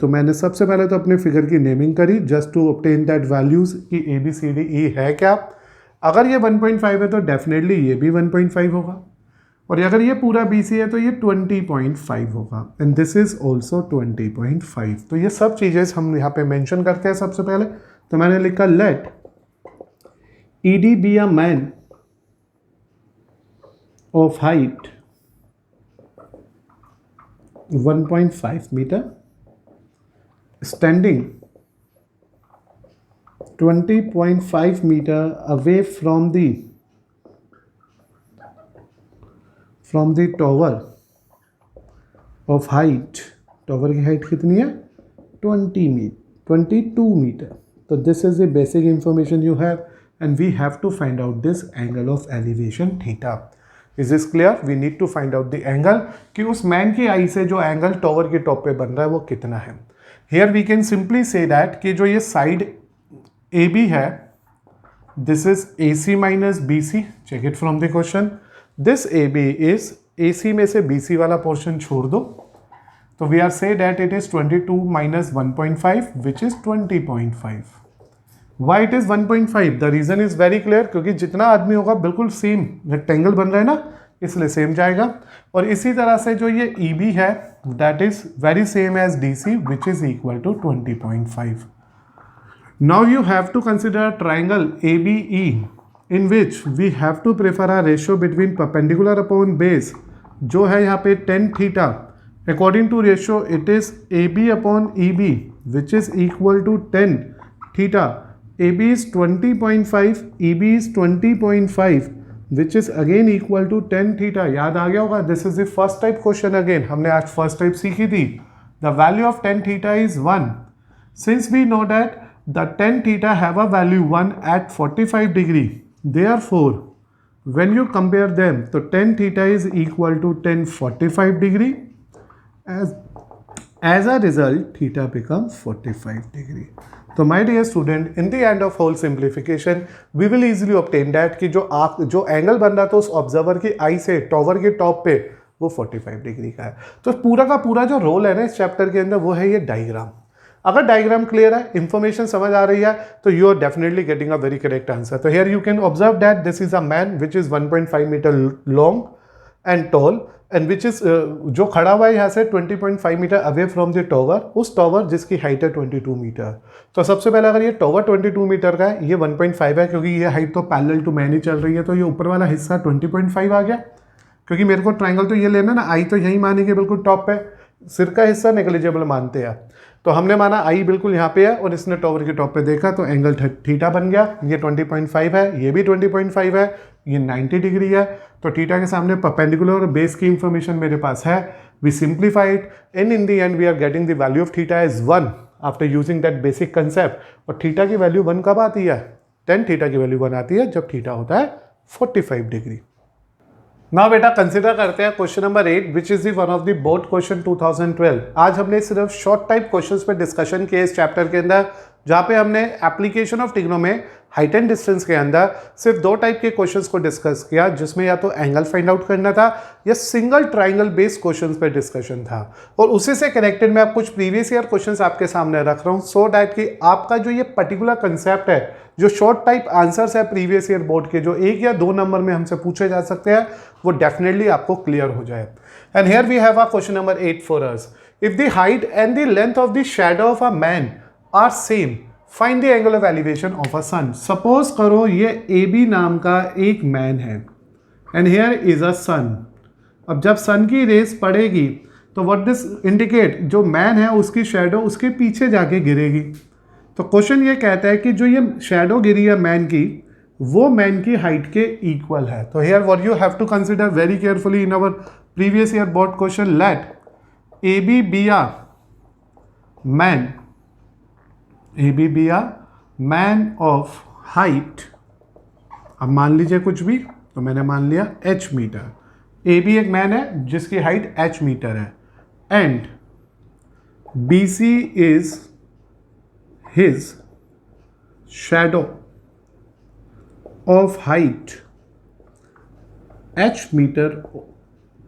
तो मैंने सबसे पहले तो अपने फिगर की नेमिंग करी just to obtain that values कि ABCDE है क्या। अगर ये 1.5 है तो डेफिनेटली ये भी 1.5 होगा। और अगर ये पूरा BC है तो ये 20.5 होगा एंड दिस इज ऑल्सो 20.5। तो ये सब चीज़ें हम यहाँ पे मेंशन करते हैं। सबसे पहले तो मैंने लिखा let ED be a man of height 1.5 meter standing 20.5 meter away from the tower of height। Tower की हाइट कितनी है 22 मीटर। तो this is the basic information you have and we have to find out this angle of elevation theta. Is this clear? We need to find out the angle कि उस man की आई से जो angle tower के top पे बन रहा है वो कितना है। Here we can simply say that कि जो ये साइड AB है this is AC minus BC। Check it from the question. This AB is AC में से BC वाला पोर्शन छोड़ दो तो we are say that it is 22 minus 1.5 which is 20.5। Why it is 1.5? The reason is very clear, क्योंकि जितना आदमी होगा बिल्कुल सेम रेक्टेंगल बन रहा है ना, इसलिए सेम जाएगा। और इसी तरह से जो ये EB है that is very same as DC which is equal to 20.5। Now you have to consider a triangle ABE in which we have to prefer a ratio between perpendicular upon base जो है यहाँ पे 10 theta। According to ratio it is AB upon EB which is equal to 10 theta। AB is 20.5, EB is 20.5 which is again equal to 10 theta। याद आ गया होगा, this is the first type question again। हमने आज first type सीखी थी। The value of 10 theta is 1। Since we know that the 10 theta have a value 1 at 45 degree, therefore when you compare them so 10 theta is equal to 10 45 degree, as a result theta becomes 45 degree। तो my dear student, in the end of whole simplification we will easily obtain that कि जो angle बन रहा था उस observer की आई से tower के टॉप पे वो 45 डिग्री का है। तो पूरा का पूरा जो रोल है ना इस चैप्टर के अंदर वो है ये डायग्राम। अगर डायग्राम क्लियर है, इंफॉर्मेशन समझ आ रही है तो you are definitely getting a very correct answer. तो here you can observe that this is a man which is 1.5 metre long and tall and which is जो खड़ा हुआ है यहाँ से 20.5 metre away from the tower, उस tower जिसकी height है 22 मीटर। तो सबसे पहले अगर ये टॉवर 22 मीटर का है, ये 1.5 है क्योंकि ये हाइट तो पैरेलल टू मैन ही चल रही है, तो ये ऊपर वाला हिस्सा 20.5 आ गया। क्योंकि मेरे को ट्राइंगल तो ये लेना ना, आई तो यही मानेंगे बिल्कुल टॉप पे, सिर का हिस्सा नेग्लिजिबल मानते हैं। तो हमने माना आई बिल्कुल यहाँ पे है और इसने टॉवर के टॉप पे देखा तो एंगल थीटा बन गया। ये 20.5 है, ये भी 20.5 है, ये 90 डिग्री है। तो थीटा के सामने परपेंडिकुलर और बेस की इंफॉर्मेशन मेरे पास है। We simplified and in the end we are getting the value of theta is 1 after using that basic concept. और थीटा की वैल्यू 1 कब आती है? 10 थीटा की वैल्यू 1 आती है जब थीटा होता है 45 डिग्री। ना बेटा कंसिडर करते हैं question number 8 which is one of the board question 2012। आज हमने सिर्फ शॉर्ट टाइप क्वेश्चंस पे डिस्कशन किया इस चैप्टर के अंदर, जहाँ पे हमने एप्लीकेशन ऑफ ट्रिग्नो में हाइट एंड डिस्टेंस के अंदर सिर्फ 2 टाइप के क्वेश्चंस को डिस्कस किया, जिसमें या तो एंगल फाइंड आउट करना था या सिंगल ट्राइंगल बेस्ड क्वेश्चंस पे डिस्कशन था। और उसी से कनेक्टेड मैं आप कुछ प्रीवियस ईयर क्वेश्चंस आपके सामने रख रहा हूँ सो डैट कि आपका जो ये पर्टिकुलर कंसेप्ट है, जो शॉर्ट टाइप आंसर्स है प्रीवियस ईयर बोर्ड के जो 1 या 2 नंबर में हमसे पूछे जा सकते हैं, वो डेफिनेटली आपको क्लियर हो जाए। And here we have a question number 8 for us. If the height and the length of the shadow of a man are same, find the angle of elevation of a sun. Suppose करो ये AB नाम का एक man है and here is a sun. अब जब sun की rays पड़ेगी तो व्हाट दिस इंडिकेट, जो मैन है उसकी शैडो उसके पीछे जाके गिरेगी। तो क्वेश्चन ये कहता है कि जो ये शैडो गिरी है मैन की, वो मैन की हाइट के इक्वल है। तो here what you have to consider very carefully in our previous year board question, let AB be a man, AB be a man of height। अब मान लीजिए कुछ भी, तो मैंने मान लिया h मीटर। AB एक मैन है जिसकी हाइट h मीटर है and BC is his shadow of height h meter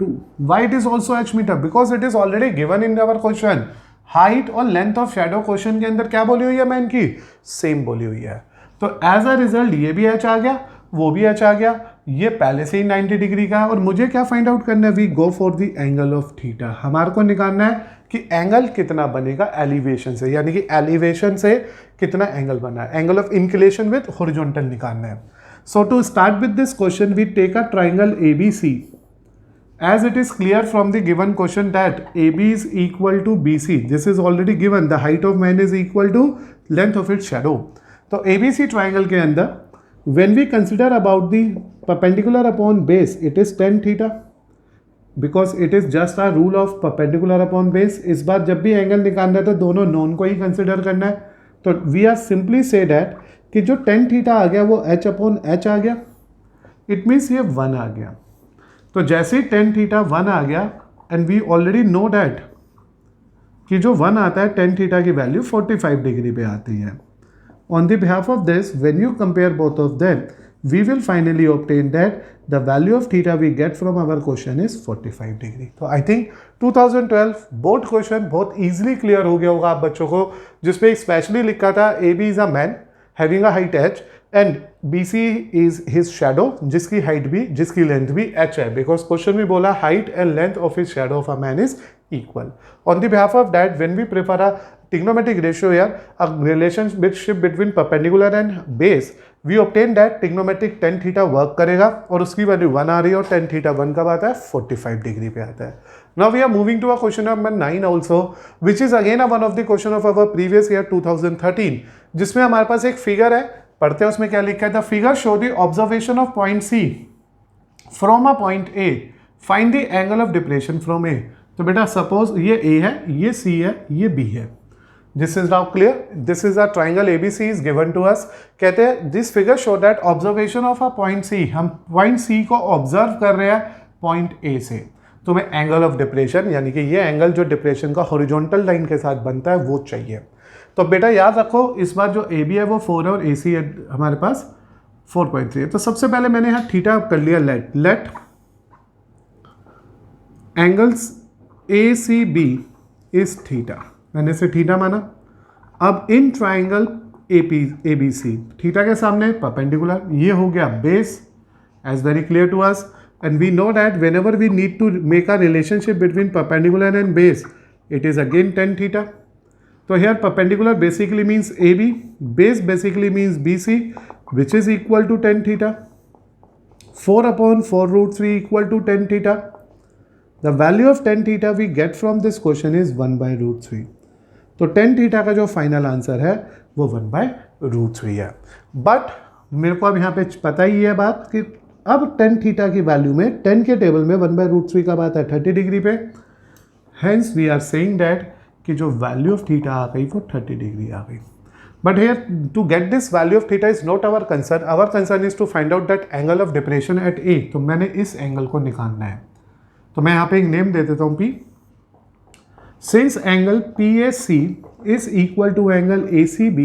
2। why it is also h meter? because it is already given in our question। Height और length of shadow question के अंदर क्या बोली हुई है man की? Same बोली हुई है। तो एज अ रिजल्ट ये भी h आ गया, वो भी h आ गया। ये पहले से ही 90 डिग्री का है और मुझे क्या फाइंड आउट करना है, we go for the angle of theta. हमारे को निकालना है कि एंगल कितना बनेगा एलिवेशन से, यानी कि एलिवेशन से कितना एंगल बना है, angle of inclination with horizontal निकालना है। So to start with this question we take a triangle ABC as it is clear from the given question that AB is equal to BC. This is already given, the height of man is equal to length of its shadow. तो ABC triangle के अंदर when we consider about the perpendicular upon base, it is tan theta because it is just a rule of perpendicular upon base. इस बार जब भी angle निकालना है तो दोनों नॉन को ही कंसिडर करना है। तो we are simply say that कि जो tan थीटा आ गया वो h अपॉन h आ गया, इट मीन्स ये 1 आ गया। तो जैसे ही tan थीटा 1 आ गया and we already know that कि जो 1 आता है tan थीटा की वैल्यू 45 डिग्री पे आती है। On the behalf of this when you compare both of them we will finally obtain that the value of theta we get from our question is 45 degree. तो I think 2012 board question बहुत easily clear हो गया होगा आप बच्चों को, जिसपे specially लिखा था AB is a man having a height h and BC is his shadow, जिसकी हाइट भी जिसकी लेंथ भी h है, बिकॉज क्वेश्चन में बोला height and length of his shadow of a man is equal. On the behalf of that, when we prefer a trigonometric ratio here, a relationship between perpendicular and base, we obtain that trigonometric tan theta work करेगा और उसकी value 1 आ रही है और tan theta 1 कब आता है, 45 degree पे आता है। Now we are moving to a question number 9 also, which is again a one of the question of our previous year 2013, जिसमें हमारे पास एक फिगर है, पढ़ते हैं उसमें क्या लिखा है। The figure show the observation of point C from a point A, find the angle of depression from A। तो बेटा सपोज ये A है, ये C है, ये B है। This is now clear, this is a triangle ABC is given to us. कहते हैं this figure show that observation of a point C, हम पॉइंट C को ऑब्जर्व कर रहे हैं पॉइंट A से। तो हमें एंगल ऑफ डिप्रेशन, यानी कि ये एंगल जो डिप्रेशन का हॉरिजॉन्टल लाइन के साथ बनता है वो चाहिए। तो बेटा याद रखो इस बार जो AB है वो 4 है और AC है हमारे पास 4.3 है। तो सबसे पहले मैंने यहाँ थीटा कर लिया, let angles ACB is theta, मैंने इसे थीटा माना। अब इन ट्राइंगल ABC थीटा के सामने परपेंडिकुलर, ये हो गया base, as very clear to us, and we know that whenever we need to make a relationship between perpendicular and base it is again tan theta. तो here perpendicular basically means AB, base basically means BC, which is equal to tan theta. 4/4√3 equal to tan theta. The value of tan theta we get from this question is 1/√3. तो tan theta का जो final answer है वो 1/√3 है। But मेरे को अब यहाँ पे पता ही है बात कि अब tan theta की वैल्यू में 10 के टेबल में 1/√3 का बात है 30 डिग्री पे। Hence we are saying that कि जो वैल्यू ऑफ थीटा आ गई वो 30 डिग्री आ गई। But here to get this value of theta is not our concern is to find out that angle of depression at A। तो मैंने इस angle को निकालना है, तो मैं यहाँ पे एक नेम दे देता हूँ P। Since angle PAC is equal to angle ACB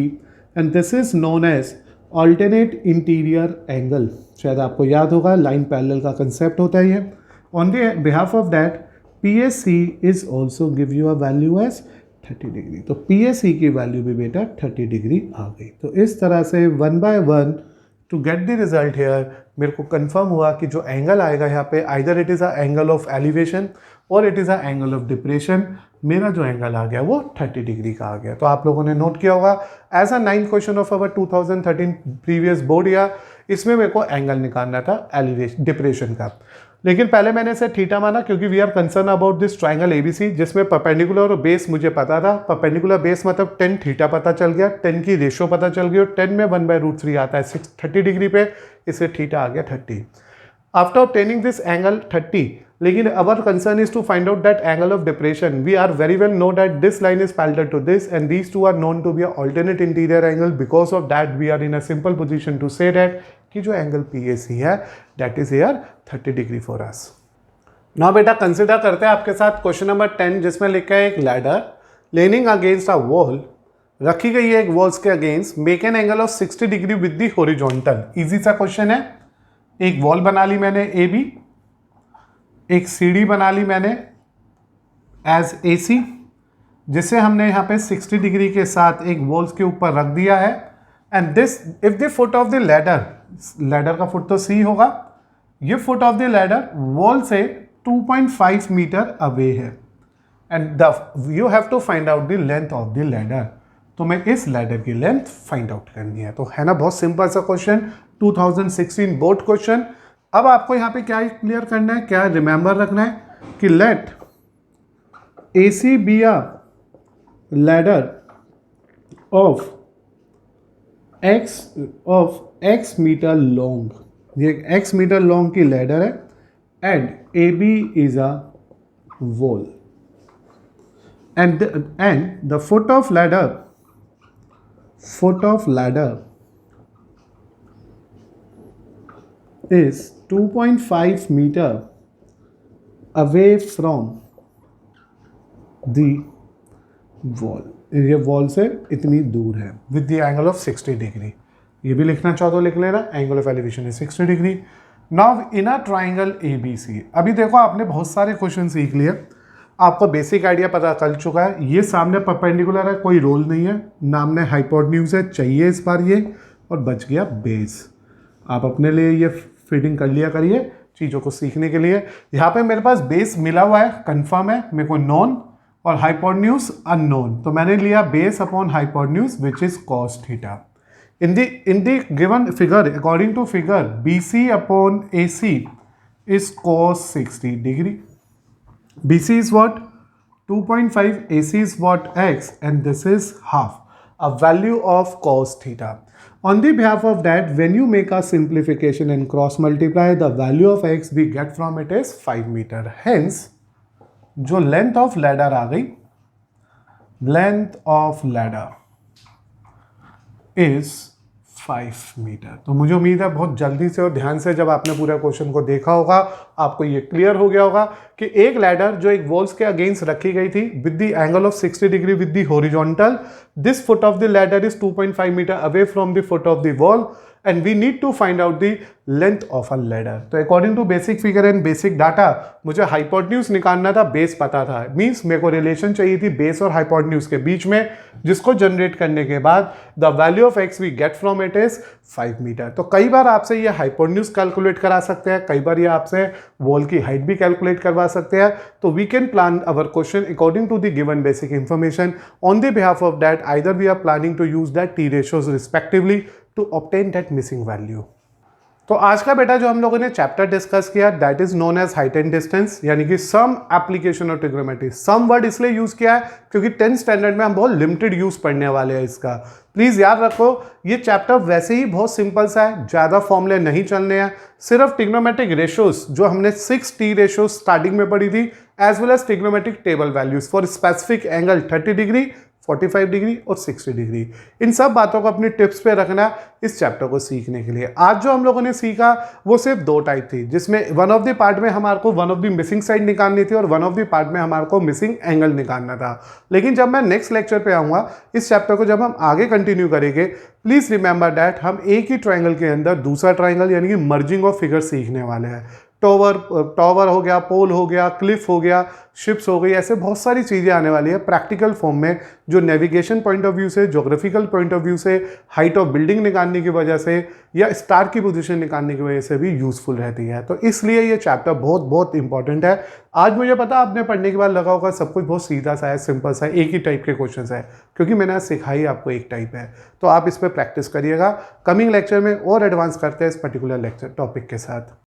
and this is known as alternate interior angle. शायद आपको याद होगा लाइन पैरेलल का कंसेप्ट होता है ये। On the behalf of that PAC is also give you a value as 30 degree. तो PAC की वैल्यू भी बेटा 30 डिग्री आ गई। तो इस तरह से 1/1 to get the result here मेरे को कंफर्म हुआ कि जो एंगल आएगा यहाँ पे either it is a angle of elevation और it is a angle of depression. मेरा जो एंगल आ गया वो 30 डिग्री का आ गया। तो आप लोगों ने नोट किया होगा as a 9th question of our 2013 previous board year, इसमें मेरे को एंगल निकालना था एलिवेशन डिप्रेशन का। लेकिन पहले मैंने इसे थीटा माना क्योंकि we are concern about this triangle ABC, जिसमें परपेंडिकुलर और बेस मुझे पता था। परपेंडिकुलर बेस मतलब tan थीटा पता चल गया, tan की रेशो पता चल गई और 10 में 1/√3 आता है 30 डिग्री पे, इससे थीटा आ गया 30। आफ्टर ऑब्टेनिंग दिस एंगल 30, लेकिन our concern is to find out that angle of depression. We are very well know that this line is parallel to this and these two are known to be alternate interior angle. Because of that we are in a simple position to say that कि जो angle PAC है that is here 30 degree for us. Now बेटा consider करते हैं आपके साथ question number 10, जिसमें लिखा है एक ladder leaning against a wall, रखी गई है एक वॉल्स के against, make an angle of 60 degree with the horizontal. Easy सा क्वेश्चन है। एक वॉल बना ली मैंने AB, एक सीढ़ी बना ली मैंने एज AC, जिसे हमने यहाँ पे 60 डिग्री के साथ एक वॉल्स के ऊपर रख दिया है। And this if the foot of the ladder, ladder का फुट तो C होगा, ये foot of the ladder wall से 2.5 मीटर अवे है and you have to find out the length of the ladder. तो मैं इस लैडर की लेंथ फाइंड आउट करनी है। तो है ना बहुत सिंपल सा क्वेश्चन, 2016 बोर्ड क्वेश्चन। अब आपको यहाँ पे क्या क्लियर करना है, क्या रिमेंबर रखना है कि let AC be a ladder of x metre long, ये x मीटर लॉन्ग की लैडर है and AB is a wall and the foot of ladder is 2.5 meter away from the wall। ये वॉल से इतनी दूर है with the angle of 60 degree. ये भी लिखना चाहो तो लिख लेना, एंगल ऑफ एलिवेशन है 60 degree. Now in a triangle ABC, अभी देखो आपने बहुत सारे क्वेश्चन सीख लिए, आपको बेसिक आइडिया पता चल चुका है। ये सामने परपेंडिकुलर है, कोई रोल नहीं है, नाम में हाइपोटेन्यूज है, चाहिए इस बार ये, और बच गया बेस। आप अपने लिए ये फीडिंग कर लिया करिए चीज़ों को सीखने के लिए। यहाँ पे मेरे पास बेस मिला हुआ है, कंफर्म है मेरे को नॉन, और हाइपोटेन्यूज अननोन, तो मैंने लिया base upon hypotenuse which is cos theta. in the given figure, according to figure, BC upon AC is cos 60 degree। BC is what? 2.5, AC is what? X, and this is half, a value of cos theta. On the behalf of that, when you make a simplification and cross multiply, the value of X we get from it is 5 meter. Hence, जो length of ladder आ गई, length of ladder is 5 metre. तो मुझे उम्मीद है बहुत जल्दी से और ध्यान से जब आपने पूरा क्वेश्चन को देखा होगा आपको ये क्लियर हो गया होगा कि एक लैडर जो एक वॉल्स के अगेंस्ट रखी गई थी with the angle of 60 degree with the horizontal, this foot of the ladder is 2.5 metre away from the foot of the wall and we need to find out the length of a ladder. तो according to basic figure and basic data मुझे hypotenuse निकालना था, base पता था, means मेरे को relation चाहिए थी बेस और हाइपोटेन्यूज के बीच में, जिसको जनरेट करने के बाद the value of x we get from it is 5 metre. तो कई बार आपसे ये हाइपोटेन्यूज कैलकुलेट करा सकते हैं, कई बार ये आपसे वॉल की हाइट भी कैलकुलेट करवा सकते हैं। तो we can plan our question according to the given basic information. On the behalf of that either we are planning to use that T ratios respectively to obtain that missing value. तो आज का बेटा जो हम लोगों ने chapter discuss किया that is known as height and distance, यानी कि some application of trigonometry. Some word इसलिए यूज किया है क्योंकि 10th स्टैंडर्ड में हम बहुत लिमिटेड यूज पढ़ने वाले हैं इसका। प्लीज याद रखो ये चैप्टर वैसे ही बहुत सिंपल सा है, ज्यादा फॉर्मूले नहीं चलने हैं, सिर्फ ट्रिग्नोमेट्रिक रेशियोज जो हमने 6 टी रेशियोज स्टार्टिंग में पढ़ी थी as well as trigonometric table values for specific angle 30 degree 45 degree और 60 डिग्री, इन सब बातों को अपनी टिप्स पे रखना इस चैप्टर को सीखने के लिए। आज जो हम लोगों ने सीखा वो सिर्फ 2 टाइप थी, जिसमें वन ऑफ द पार्ट में हमारे को one of the missing side निकालनी थी और वन ऑफ द पार्ट में हमारे को मिसिंग एंगल निकालना था। लेकिन जब मैं नेक्स्ट लेक्चर पे आऊँगा इस चैप्टर को जब हम आगे कंटिन्यू करेंगे, प्लीज रिमेंबर दैट हम एक ही ट्राइंगल के अंदर दूसरा ट्राइंगल यानी कि मर्जिंग ऑफ फिगर सीखने वाले हैं। टॉवर हो गया, पोल हो गया, क्लिफ हो गया, शिप्स हो गई, ऐसे बहुत सारी चीज़ें आने वाली है प्रैक्टिकल फॉर्म में जो नेविगेशन पॉइंट ऑफ व्यू से, ज्योग्राफिकल पॉइंट ऑफ व्यू से, हाइट ऑफ बिल्डिंग निकालने की वजह से या स्टार की पोजीशन निकालने की वजह से भी यूजफुल रहती है। तो इसलिए ये चैप्टर बहुत बहुत इंपॉर्टेंट है। आज मुझे पता आपने पढ़ने के बाद लगा होगा सब कुछ बहुत सीधा सा है, सिंपल सा है, एक ही टाइप के क्वेश्चन है, क्योंकि मैंने आज सिखाई आपको एक टाइप है। तो आप इस पर प्रैक्टिस करिएगा। कमिंग लेक्चर में और एडवांस करते हैं इस पर्टिकुलर लेक्चर टॉपिक के साथ।